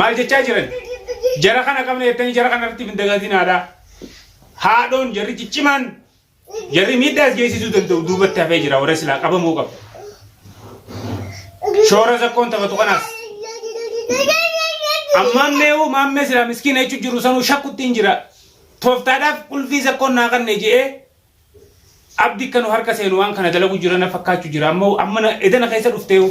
maal jechaa jiran jara kana qabne jettanii jara kana irratti findagatiin haadha haadhoon jarri ciccimaan jarri miidhaas geessisuu danda'u duubatti hafee jira warra silaa qabamuu qabu shoora zakkoon taphatu kanaas ammaan mee'uu maammee silaa miskiina jechuun jiru sanuu shakkuttiin jira tooftaadhaaf qulfii zakkoon naa kannee je'ee abdi kanu harka seenu waan kana dalagu jira na fakkaachuu jira ammoo amma edana keessa dhufteewu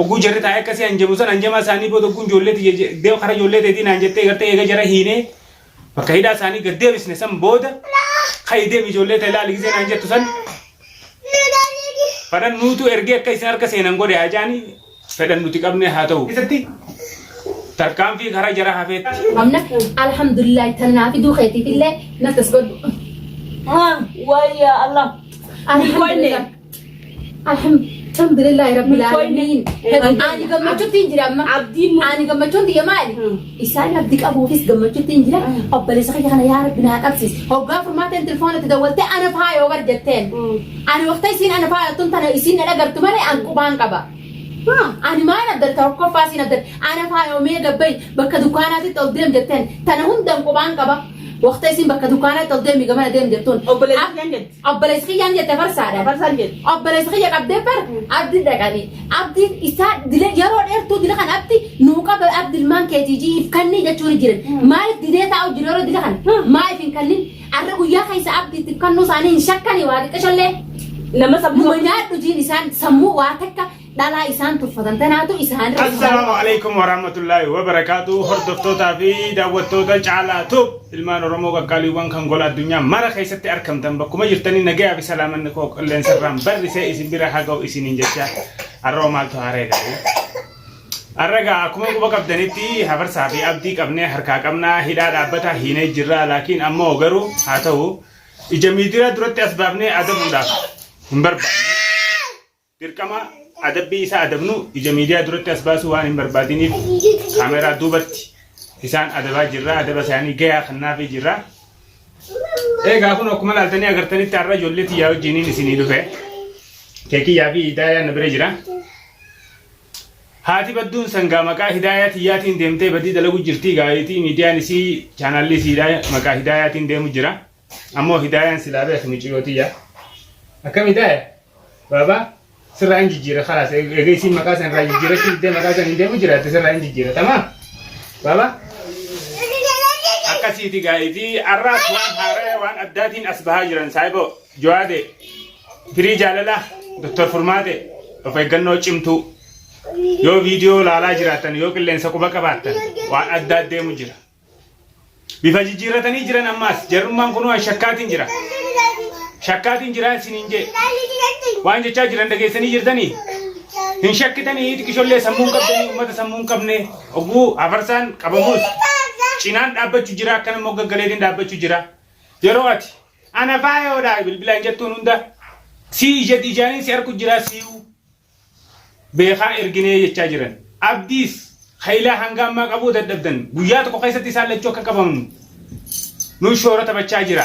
oguu jarri taa'ee akkasii hanjamu san hanjamaa isaanii booda ogguun ijoolleeti deemu kara ijoolleeteetiin hanjattee gartee eega jara hiinee bakka hidhaa isaanii gad deebisne san booda kaydeem ijoolleeta ilaali giseen hanjattu san fadhan nuutu ergee akka isin harka seenan godhe hajaanii fedhan nuti qabne haa ta'u isatti tarkaan fi kara jara hafeetti amna alhamdulillah tanaa fi duuqeeti fillee natas godhu wayya Allah alhamdulillah rabbil alamin ani gammachuutti jira amma ani gammachuutti yamaali isaan abdi qabuufis gammachuutti jira obboleessa kiyya kana yaa rabbi naa qabsis hoggaa furmaateen telefoonatti dawwalte ana faayoo gar jetteen ani waqta isiin ana faayotun tana isiin na dhagartu malee an qubaan qaba ani maan addar tokko faasiin addar ana faayoo mee gabbay bakka dukkaanaatti ol deem jetteen tana hundan qubaan qaba waqta isin bakka dukkaanaatti ol deemi gamana deem jettuun obboleessi kiyyaan jette farsaadha obboleessi kiyya qabdee bar abdi dhaqanii abdi isaa dile yeroo dheertuu dile kan abdi nuu qaba abdi ilmaan keetii jiif kannii jechuun jiran maaliif didee taa'u jiru yeroo dile kan maaliif hin kannin arra guyyaa keessa abdi kannuu isaanii hin shakkanii waa xiqqashallee nama sammuu nyaadhu jiin isaan sammuu waa takka dhala isaan tuffatan tanaatu isaan assalamu alaykum wa rahmatullahi wa barakatuh hordoftoota fi daawwattoota caalatu ilmaan oromoo qaqqaaliiwwan kan gola addunyaa mara keessatti argamtan bakkuma jirtanii nagaa fi salaamanni koo qilleensarraan barrisee isin bira haga'u isiniin jecha harroo maaltu hareega arraga akkuma quba qabdanitti hafarsaa fi abdii qabnee harkaa qabnaa hidhaa dhaabbataa hiinee jirra laakiin ammoo garuu haa ta'u ija miidiyaa duratti as baafnee adabuudhaaf hin barbaanne dirqama adabbii isaa adabnu ija miidiyaa duratti as baasuu waan hin barbaadiniif kaameraa duubatti isaan adabaa jirra adaba isaanii gayaa kannaafii jirra eegaa kun akkuma laaltanii agartanitti har'a ijoollee xiyyaa wajjiniin isinii dhufe keekiyyaa fi hidaayaa na bira jira haati badduun sangaa maqaa hidaayaa xiyyaatiin deemtee badii dalagu jirti gaayitii miidiyaan isii chaanaalli isii maqaa hidaayaatiin deemu jira ammoo hidaayaan silaa beeku miciyootiyaa akkam hidaaya baabaa sirraa hin jijjiira khalaas eegaysiin maqaa san irraa jijjiirachuu diddee maqaa san hin deemu jiraate sirraa hin jijjiira tamaa baaba akkasiiti gaayitii arraas waan haaree waan addaatiin as bahaa jiran saayiboo jowaade firii jaalala doktor furmaate of eeggannoo cimtuu yoo viidiyoo laalaa jiraatan yoo qilleensa quba qabaattan waan addaa deemu jira bifa jijjiirratanii jiran ammaas jarrummaan kunuu shakkaatiin jira shakkaatiin jira isiniin jee waan jechaa jiran dhageessanii jirtanii hin shakkitanii xiqqishollee sammuun qabdanii uummata sammuun qabne oguu hafarsaan qabamuus cinaan dhaabbachuu jira akkana immoo gaggaleetiin dhaabbachuu jira yeroo ati ana faayoodha bilbilaan jettuun hunda sii ijaanii si arku jira si'uu beekaa erginee jechaa jiran abdiis haylaa hanga ammaa qabuu dadhabdan guyyaa tokko keessatti isaan lachuu akka qabamnu nuun shoora taphachaa jira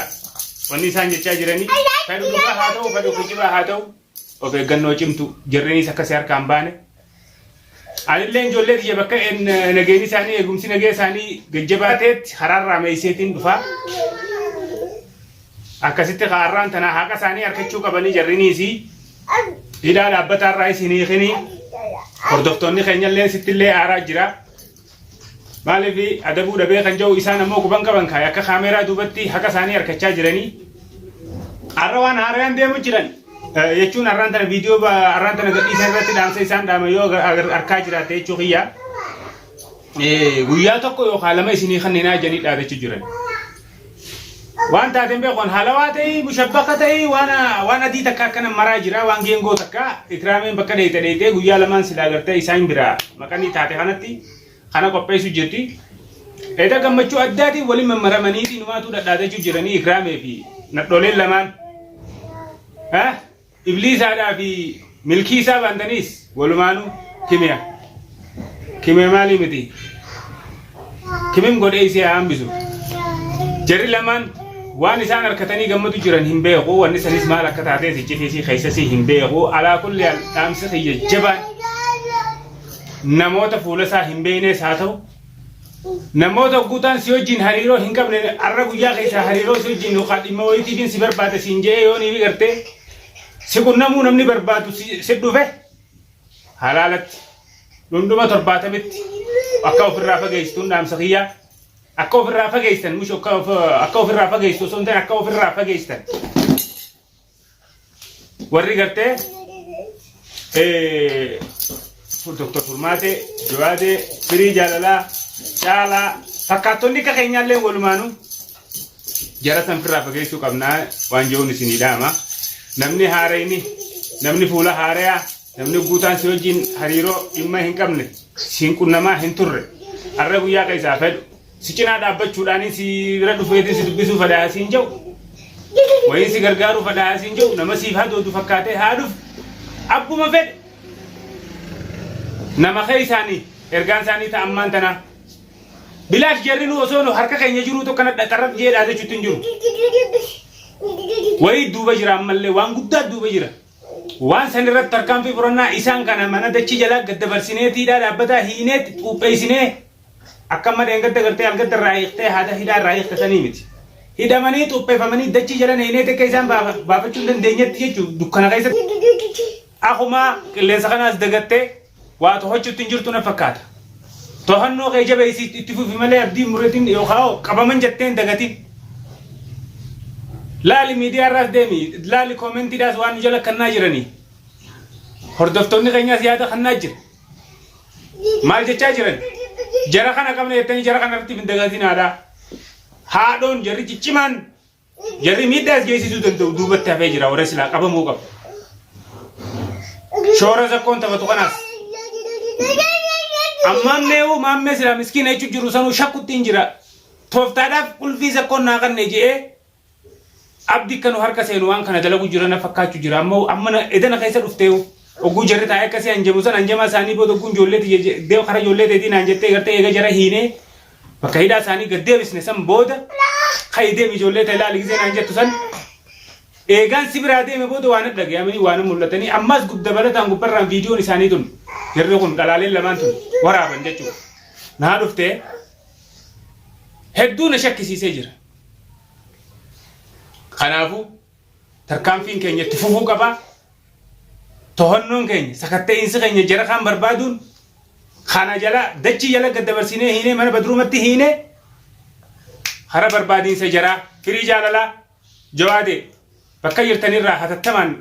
wanni isaan jechaa jiranii fedhu dhugaa haa ta'u fedhu kijibaa haa ta'u of eeggannoo cimtu jirreniis akkasii harkaan baane anillee ijoollee xiyya bakka nageenyi isaanii eegumsi nagee isaanii gajjabaateetti haraarraa meeyseetiin dhufaa akkasitti haarraan tanaa haqa isaanii harkachuu qabanii jarreniisii hidhaa dhaabbataarraa isin hiikinii hordoftoonni keenyallee sittillee aaraa jira maaliif adabuu dhabee kan jiru isaan ammoo quban qaban kaay akka kaameraa duubatti haqa isaanii harkachaa jiranii arra waan haaraan deemu jiran jechuun arraan tana viidiyoo arraan tana gadhiisan irratti dhaamsa isaan dhaama yoo harkaa jiraate jechuu kiyya guyyaa tokko yookaan lama isinii kanneenaa jedhanii dhaabachuu jiran waan taateen beekon halawaa ta'ii mushabbaka ta'ii waan adii takka akkana maraa jira waan geengoo takka ikraameen bakka dheeyte guyyaa lamaan silaa gartee isaan biraa maqanii taate kanatti kana qopheessu jirti eeda gammachuu addaatiin waliin mammaramaniitii numaatu dhadhaatachuu jiranii ikraamee fi nadhooleen lamaan ibliisaadhaa fi milkii isaa baantaniis walumaanuu kimee maalii miti kimim godhee isee hambisu jarri lamaan waan isaan harkatanii gammadu jiran hin beeku wanni sanis maal akka taatee sichitiisii keessasii hin beeku alaa kulli dhaamsa xiyya jabaan namoota fuula isaa hin beeknes haa ta'u namoota guutaan si wajjin hariiroo hin qabne arra guyyaa keessa hariiroo si wajjin yookaan dhimma wayiitiin si barbaada siin jee yoo ni gartee si qunnamuu namni barbaadu si dhufe halaalatti dhundhuma 70tti akka ofirraa fageessuun dhaamsa kiyyaa akka ofirraa fageessan mush akka ofirraa fageessu osoo hin ta'in akka ofirraa fageessan warri gartee Dr. Furmaate Jawaade firii jaalalaa caalaa fakkaattonni akka keenyaallee walumaanuu jara san firraa fageessuu qabnaa waan jiruun isinii dhaama namni haarayni namni fuula haarayaa namni guutaan si wajjin hariiroo dhimma hin qabne siin qunnamaa hin turre arra guyyaa keessaa fedhu si cinaa dhaabbachuudhaan si bira dhufeetiin si dubbisuu fadhaa siin jiru wayiin si gargaaruu fadhaa siin jiru nama siif hadootu fakkaatee haaduuf abbuma fedhe nama keessaanii ergaan isaanii ta'ammaan tanaa bilaash jarrinu osoo nu harka keenya jiru tokko kana dhaqarratti jedhaa jechuutti hin jiru wayii duuba jira ammallee waan guddaa duuba jira waan san irratti tarkaanfii furannaa isaan kana mana dachii jalaa gadda barsineetiidhaa dhaabbataa hiineetti xuupheessinee akka madeen gadda gartee algadda irraa hiiktee haadha hidhaa irraa hiiktatanii miti hidhamanii xuupheeffamanii dachii jala hiineet akka isaan baafachuu hin dandeenyetti jechuun dukkana keessatti akkuma qilleensa kanaas dagattee waa to'achuutti hin jirtu na fakkaata. To'annoo kee jabeessi itti fufi malee abdii murreetiin yookaan qabaman jetteen dagatiin. Laali miidiyaa irraas deemi laali koomentiidhaas waan jala kannaa jiranii. Hordoftoonni keenyaas yaada kannaa jira. Maal jechaa jiran? Jara kana qabna jettanii jara kana irratti hin dagatiin aadaa. Haadhoon jarri ciccimaan jarri miidhaas geessisuu danda'u duubatti hafee jira warra silaa qabamuu qabu. Shoora zakkoon taphatu kanaas. Ammaammeewu maammee sila miskiina jechuun jiru sanuu shakkutti hin jira. Tooftaadhaaf qulfii zakkoon naa kannee je'ee abdii kanu harka seenu waan kana dalagu jira na fakkaachuu jira. Ammoo amma edana keessa dhufteewu ogguu jarri taa'ee akkasii hanjamu san hanjamaa isaanii booda ogguun ijoolleeti deemu kara ijoolleetii naan jettee gartee eega jara hiinee bakka hidhaa isaanii gad deebisne san booda ka'i deemi ijoollee ta'e ilaali gisee naan jettu san eegaan si biraa deeme booda waan dhaga'amanii waan mul'atanii ammas dabalataan gubbarraan viidiyoon isaanii tun jarri kun dhalaaleen lamaan tun waraaban jechuudha. Naa dhuftee hedduu na shakkisiisee jira. Kanaafuu tarkaanfiin keenya itti fufuu qabaa. To'annoon keenya sakatta'insi keenya jara kan barbaaduun kana jala dachii jala gad dabarsinee hiinee mana badruumatti hiinee hara barbaadiinsa jaraa firii jaalalaa jawaade bakka jirtanirraa hatattamaan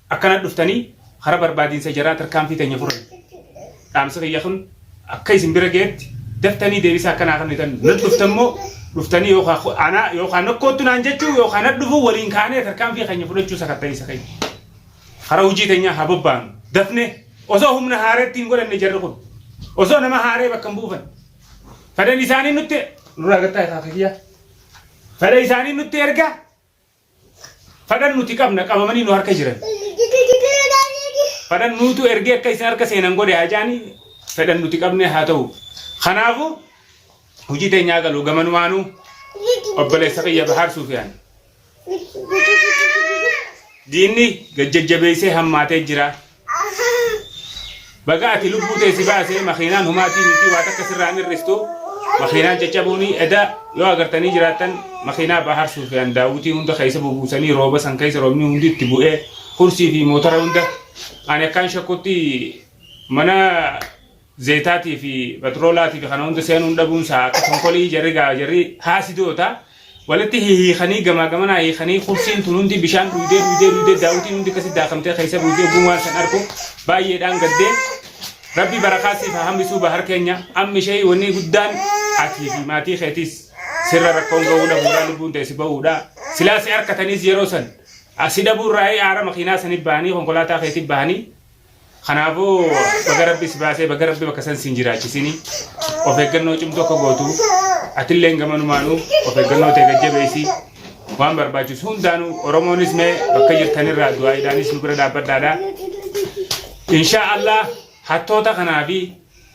akkana dhuftanii hara barbaadiinsa jaraa tarkaanfii teenya furan. Dhaamsa kiyya kun akka isin bira geetti daftanii deebisaa akkanaa kan dhitan nat dhuftammoo dhuftanii yookaan nokkootu naan jechuu yookaan nat dhufuu waliin kaanee tarkaanfii keenya fudhachuu sakatta'insa keenya. Hara hojii teenyaa haa bobbaanu dafne osoo humna haareetti hin godhanne jarri kun osoo nama haaree bakka hin buufan fedhan isaanii nutti nurraa gattaa isaa kiyyaa fedhan isaanii nutti erga fedhan nuti qabna qabamanii nu harka jiran fedhan nuutu ergee akka isin harka seenan godhe hajaanii fedhan nuti qabne haa ta'u kanaafu hojii teenyaa galu gamanumaanuu obboleessa qiyya Bahar Sufiyaan diinni gajjajjabeessee hammaatee jira. Baga ati lubbuu teessi baasee makiinaan humaatii miti waa takka sirraan hir'istu makiinaan caccabuuni eda yoo agartanii jiraattan makiinaa Bahar Sufiyaan daawwitii hunda keessa bubuusanii rooba san keessa roobni hundi itti bu'ee kursii fi motora hunda ani akkaan shakkutti mana zeetaatii fi petroolaatii fi kana hunda seenuun dhabuunsaa akka konkolii jarri haasidoota walitti hiikanii gamaa gamanaa hiikanii kursiin tun hundi bishaan dhuydee daawwitiin hundi akkasii daakamtee keessa dhuydee gumaan san argu baay'eedhaan gaddee rabbi barakaasiif haa hambisuu bahar keenya amma ishee wanni guddaan atii fi maatii keetis sirra rakkoon ga'uudha bu'uudhaan lubbuun ta'e si ba'uudha silaa si harkataniis yeroo san asi dhabuurraa aara makiinaa saniif bahanii konkolaataa keetiif bahanii kanaafuu baga rabbi si baasee baga rabbi bakka san siin jiraachisini of eeggannoo cimtuu akka gootu atillee gamanumaanuu of eeggannoo ta'e gajjabeessi waan barbaachisu hundaanuu oromoonis mee bakka jirtanirraa du'aaidhaanis nu bira dhaabbadhaadha. Inshaa Allah hattoota kanaa fi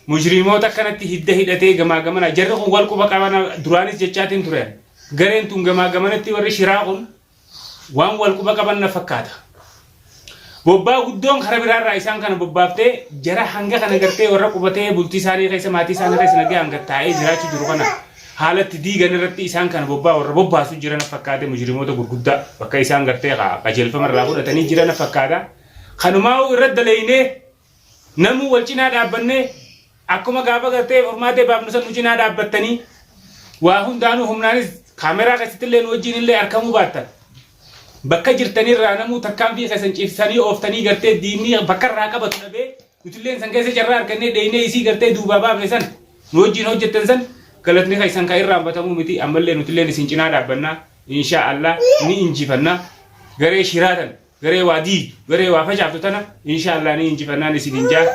mujrimoota akkanatti hidda hidhatee gamaa gamana jarri kun wal quba qabana duraanis jechaatiin ture gareen tun gamaa gamanatti warri shiraa kun waan wal quba qaban na fakkaata. bobbaa guddoon kara biraarraa isaan kana bobbaaftee jara hanga kana gartee warra qubatee bultii isaanii keessa maatii isaanii keessa nagee hanga taa'ee jiraachuu jiru kana haalatti diigan irratti isaan kana bobbaa warra bobbaasu jiran fakkaate mujrimoota gurguddaa bakka isaan gartee qajeelfama irraa fudhatanii jiran fakkaata kanumaa irra daleeynee namuu wal cinaa dhaabbannee akkuma gaafa gartee furmaatee baafnu san cinaa dhaabbattanii waa hundaanuu humnaanis kaameraa keessatti illee wajjin illee argamuu baattan bakka jirtanii irraa namuu takkaan fi keessan ciibsanii ooftanii gartee diinni bakka irraa qabatu dhabee nutilleen san keessa carraa argannee dheeynee isii gartee duubaa baafne san nu wajjin hojjettan san galatni keessan kan irraa hambatamuu miti ammallee nutilleen isin cinaa dhaabbannaa insha Allah ni injifannaa garee shiraatan garee waa diig garee waa facaaftu tana insha Allah ni injifannaan isin injaa